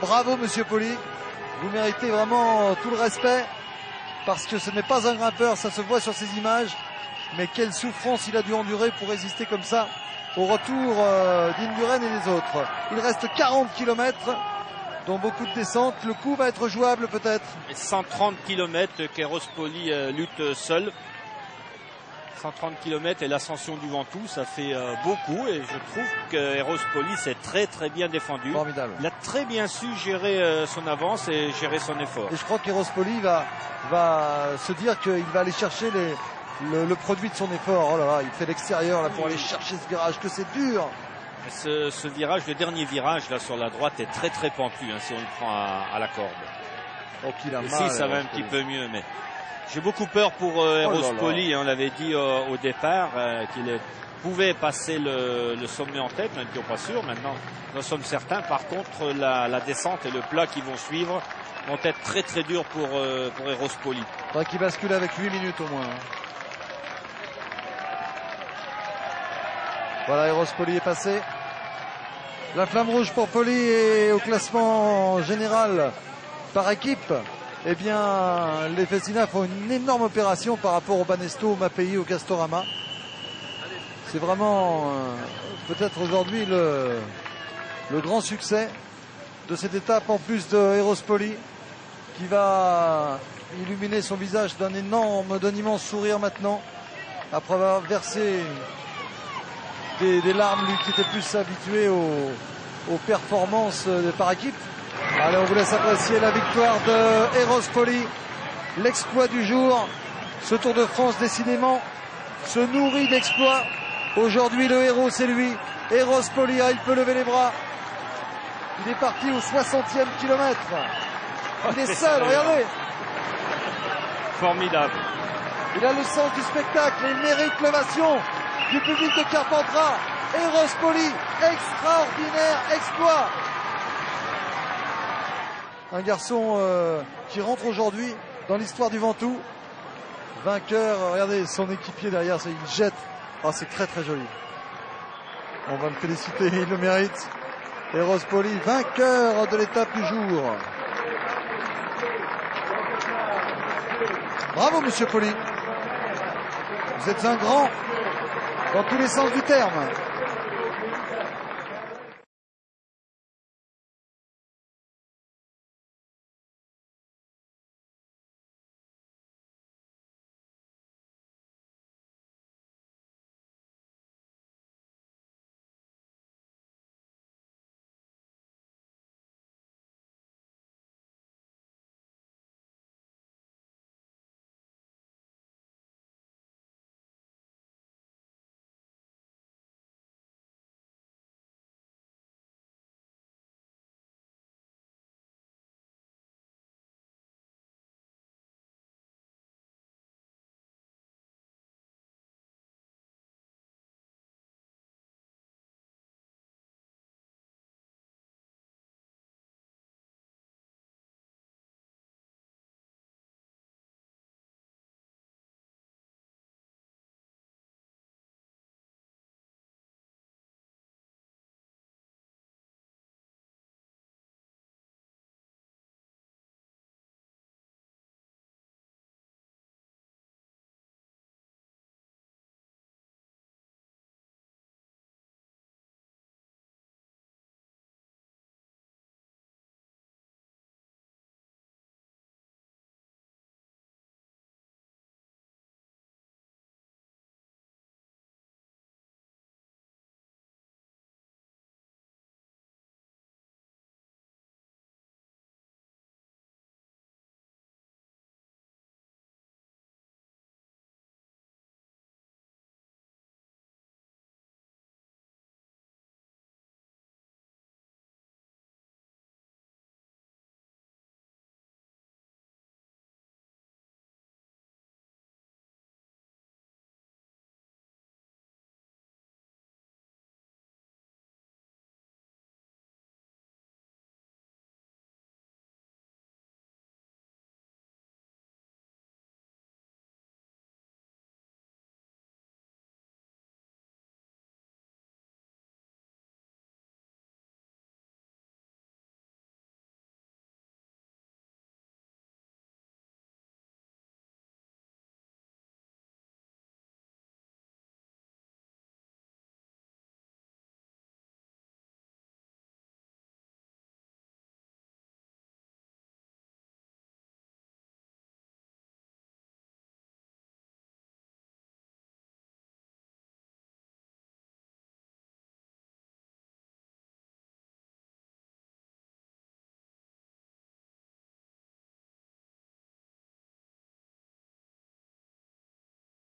Bravo Monsieur Poli, vous méritez vraiment tout le respect, parce que ce n'est pas un grimpeur, ça se voit sur ces images, mais quelle souffrance il a dû endurer pour résister comme ça au retour d'Indurain et des autres. Il reste 40 km, dont beaucoup de descentes. Le coup va être jouable peut-être. 130 km qu'Eros Poli lutte seul. 130 km et l'ascension du Ventoux, ça fait beaucoup, et je trouve que Eros Poli s'est très bien défendu. Formidable. Il a très bien su gérer son avance et gérer son effort. Et je crois qu'Eros Poli va se dire qu'il va aller chercher le produit de son effort. Oh là là, il fait l'extérieur là pour aller chercher ce virage, que c'est dur. Ce virage, le dernier virage là sur la droite est très pentu, hein, si on le prend à la corde. Oh, qu'il a mal, Ici ça va un petit peu mieux, mais j'ai beaucoup peur pour Eros Poli. On l'avait dit au départ qu'il pouvait passer le sommet en tête, nous n'étions pas sûrs. Maintenant, nous sommes certains. Par contre, la descente et le plat qui vont suivre vont être très durs pour Eros Poli. Il faudrait qu'il bascule avec 8 minutes au moins. Voilà, Eros Poli est passé. La flamme rouge pour Poli, et au classement général par équipe, eh bien, les Festina font une énorme opération par rapport au Banesto, au Mapei, au Castorama. C'est vraiment peut-être aujourd'hui le grand succès de cette étape, en plus de Eros Poli qui va illuminer son visage d'un immense sourire maintenant, après avoir versé des larmes, lui qui était plus habitué aux performances par équipe. Allez, on vous laisse apprécier la victoire de Eros Poli, l'exploit du jour. Ce Tour de France décidément se nourrit d'exploits. Aujourd'hui le héros c'est lui, Eros Poli. Il peut lever les bras, il est parti au 60e kilomètre, il est seul, regardez, formidable. Il a le sens du spectacle et il mérite l'ovation du public de Carpentras. Eros Poli, extraordinaire exploit. Un garçon qui rentre aujourd'hui dans l'histoire du Ventoux. Vainqueur, regardez son équipier derrière, il jette. Oh, c'est très joli. On va le féliciter, il le mérite. Eros Poli, vainqueur de l'étape du jour. Bravo Monsieur Poli. Vous êtes un grand dans tous les sens du terme.